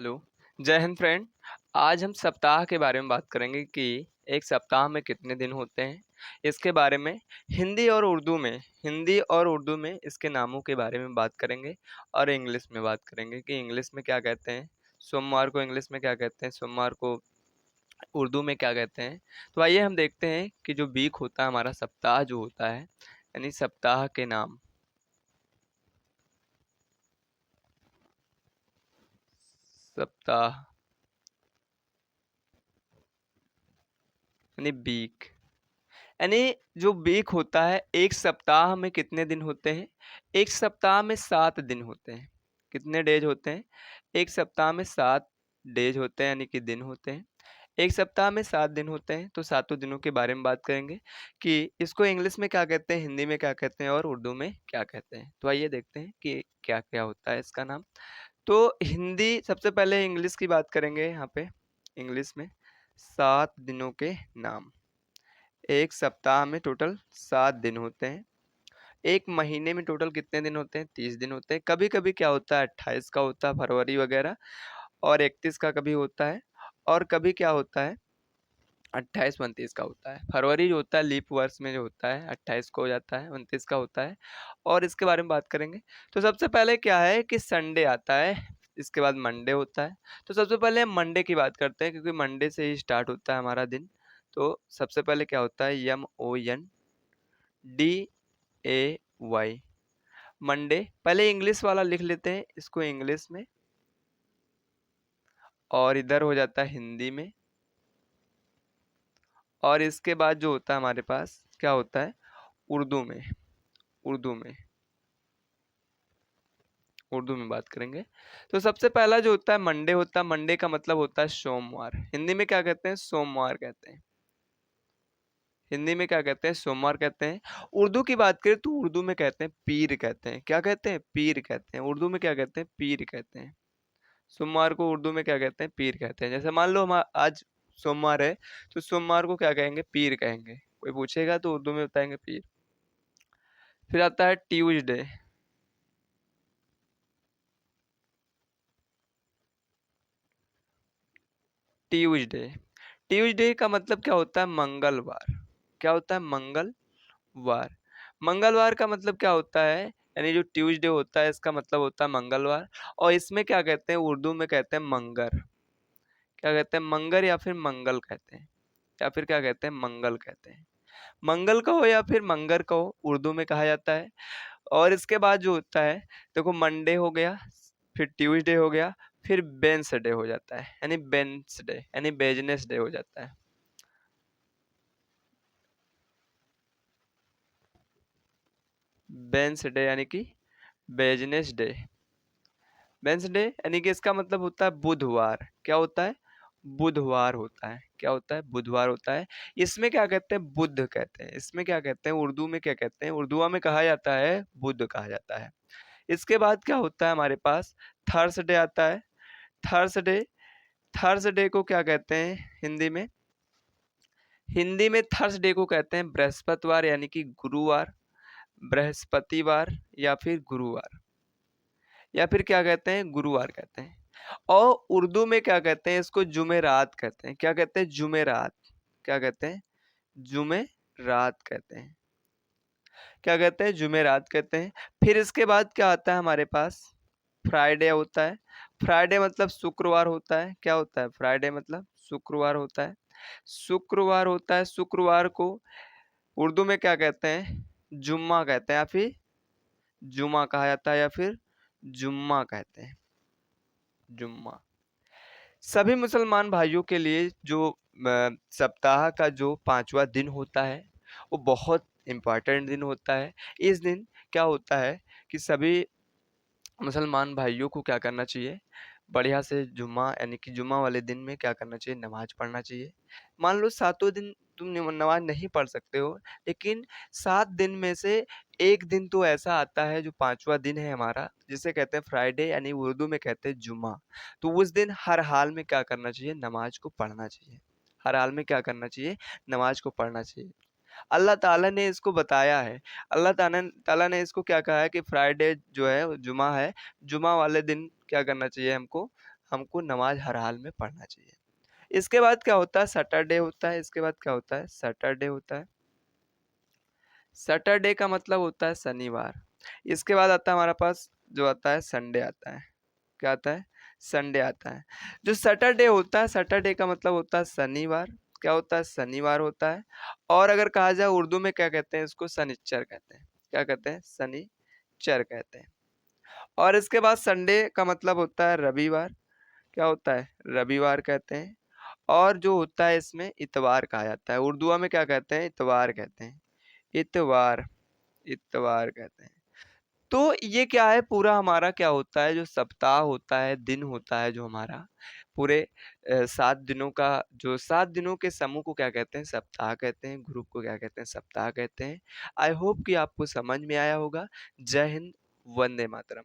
Hello, जय Hind friend. आज हम सप्ताह के बारे में बात करेंगे कि एक सप्ताह में कितने दिन होते हैं। इसके बारे में हिंदी और उर्दू में इसके नामों के बारे में बात करेंगे और इंग्लिश में बात करेंगे कि इंग्लिश में क्या कहते हैं, सोमवार को इंग्लिश में क्या कहते हैं, सोमवार को उर्दू में क्या कहते हैं। तो आइए हम देखते हैं कि जो वीक होता है हमारा सप्ताह जो होता है, यानी सप्ताह के नाम। सप्ताह यानी वीक, यानी जो वीक होता है, एक सप्ताह में कितने दिन होते हैं? एक सप्ताह में 7 दिन होते हैं। कितने डेज़ होते हैं? एक सप्ताह में 7 डेज़ होते हैं यानी कि दिन होते हैं। एक सप्ताह में 7 दिन होते हैं, तो सातों दिनों के बारे में बात करेंगे कि इसको इंग्लिश में क्या कहते हैं, हिंदी में क्या कहते हैं और उर्दू में क्या कहते हैं। तो आइए देखते हैं कि क्या-क्या होता है इसका नाम। तो हिंदी सबसे पहले इंग्लिश की बात करेंगे यहाँ पे, इंग्लिश में 7 दिनों के नाम। एक सप्ताह में टोटल 7 दिन होते हैं। एक महीने में टोटल कितने दिन होते हैं? 30 दिन होते हैं। कभी-कभी क्या होता है 28 का होता है फरवरी वगैरह और 31 का कभी होता है और कभी क्या होता है 28-29 का होता है। फरवरी जो होता है लीप वर्ष में जो होता है 28 को हो जाता है, 29 का होता है और इसके बारे में बात करेंगे। तो सबसे पहले क्या है कि संडे आता है, इसके बाद मंडे होता है। तो सबसे पहले हम मंडे की बात करते हैं क्योंकि मंडे से ही स्टार्ट होता है हमारा दिन। तो सबसे पहले क्या होता है MONDAY मंडे। पहले इंग्लिश वाला लिख लेते हैं इसको इंग्लिश में और इधर हो जाता है हिंदी में और इसके बाद जो होता है हमारे पास क्या होता है उर्दू में। उर्दू में उर्दू में बात करेंगे। तो सबसे पहला जो होता है मंडे का मतलब होता है सोमवार। हिंदी में क्या कहते हैं? सोमवार कहते हैं। हिंदी में क्या कहते हैं? सोमवार कहते हैं। उर्दू की बात करें तो उर्दू में कहते हैं पीर कहते हैं। क्या कहते हैं? पीर कहते हैं। उर्दू में क्या कहते हैं? पीर कहते हैं। सोमवार को उर्दू में क्या कहते हैं? पीर कहते हैं। जैसे मान लो हम आज सोमवार है तो सोमवार को क्या कहेंगे? पीर कहेंगे। कोई पूछेगा तो उर्दू में बताएंगे पीर। फिर आता है ट्यूसडे। ट्यूसडे ट्यूसडे का मतलब क्या होता है? मंगलवार। क्या होता है? मंगलवार। मंगलवार का मतलब क्या होता है? यानी जो ट्यूसडे होता है इसका मतलब होता है मंगलवार और इसमें क्या कहते हैं? उर्दू में कहते हैं मंगर। क्या कहते हैं? मंगर या फिर मंगल कहते हैं या फिर क्या कहते हैं? मंगल कहते हैं। मंगल कहो या फिर मंगर कहो, उर्दू में कहा जाता है। और इसके बाद जो होता है देखो मंडे हो गया, फिर ट्यूसडे हो गया, फिर वेडनेसडे हो जाता है यानी वेडनेसडे यानी वेडनेसडे हो जाता है। वेडनेसडे यानी कि वेडनेसडे। वेडनेसडे यानी कि इसका मतलब होता है बुधवार। क्या होता है? बुधवार होता है। क्या होता है? बुधवार होता है। इसमें क्या कहते हैं? बुध कहते हैं। इसमें क्या कहते हैं? उर्दू में क्या कहते हैं? उर्दुआ में कहा जाता है बुध कहा जाता है। इसके बाद क्या होता है हमारे पास? थर्सडे आता है। थर्सडे थर्सडे को क्या कहते हैं हिंदी में? हिंदी में थर्सडे को कहते हैं बृहस्पतिवार यानी कि गुरुवार, बृहस्पतिवार या फिर गुरुवार या फिर क्या कहते हैं? गुरुवार कहते हैं। और उर्दू में क्या कहते हैं? इसको जुमेरात कहते हैं। क्या कहते हैं? जुमेरात। क्या कहते हैं? जुमेरात कहते हैं। क्या कहते हैं? जुमेरात कहते हैं। फिर इसके बाद क्या आता है हमारे पास? फ्राइडे होता है। फ्राइडे मतलब शुक्रवार होता है। क्या होता है? फ्राइडे मतलब शुक्रवार होता है। शुक्रवार होता है। शुक्रवार को उर्दू में क्या कहते हैं? जुम्मा कहते हैं या फिर जुमा कहा जाता है या फिर जुम्मा कहते हैं। जुम्मा। सभी मुसलमान भाइयों के लिए जो सप्ताह का जो 5वां दिन होता है, वो बहुत इम्पोर्टेंट दिन होता है। इस दिन क्या होता है कि सभी मुसलमान भाइयों को क्या करना चाहिए? बढ़िया से जुम्मा यानी कि जुम्मा वाले दिन में क्या करना चाहिए? नमाज़ पढ़ना चाहिए। मान लो सातों दिन तुम नमाज़ नहीं पढ़ सकते हो, लेकिन 7 दिन में से 1 दिन तो ऐसा आता है जो 5वां दिन है हमारा, जिसे कहते हैं फ्राइडे यानी उर्दू में कहते हैं जुम्मा। तो उस दिन हर हाल में क्या करना चाहिए? नमाज़ को पढ़ना चाहिए। हर हाल में क्या करना चाहिए? नमाज़ को पढ़ना चाहिए। अल्लाह ताला ने इसको बताया है। अल्लाह ताला ने इसको क्या कहा है कि फ्राइडे जो है जुमा है, जुमा वाले दिन क्या करना चाहिए हमको? हमको नमाज हर हाल में पढ़ना चाहिए। इसके बाद क्या होता है, सैटरडे होता है। इसके बाद क्या होता है, सैटरडे होता है। सैटरडे का मतलब होता है शनिवार। इसके बाद आता है हमारे पास जो आता है संडे आता है। क्या आता है, संडे आता है। जो सैटरडे होता है, सैटरडे का मतलब होता है शनिवार। क्या होता है, शनिवार होता है। और अगर कहा जाए उर्दू में क्या कहते हैं इसको, शनिच्चर कहते हैं। क्या कहते हैं, शनिचर कहते हैं। और इसके बाद संडे का मतलब होता है रविवार। क्या होता है, रविवार कहते हैं। और जो होता है इसमें इतवार कहा जाता है। उर्दू में क्या कहते हैं, इतवार कहते हैं। इतवार, इतवार कहते हैं। तो ये क्या है, पूरा हमारा क्या होता है, जो सप्ताह होता है, दिन होता है जो हमारा, पूरे 7 दिनों का, जो 7 दिनों के समूह को क्या कहते हैं, सप्ताह कहते हैं। ग्रुप को क्या कहते हैं, सप्ताह कहते हैं। आई होप कि आपको समझ में आया होगा। जय हिंद, वंदे मातरम।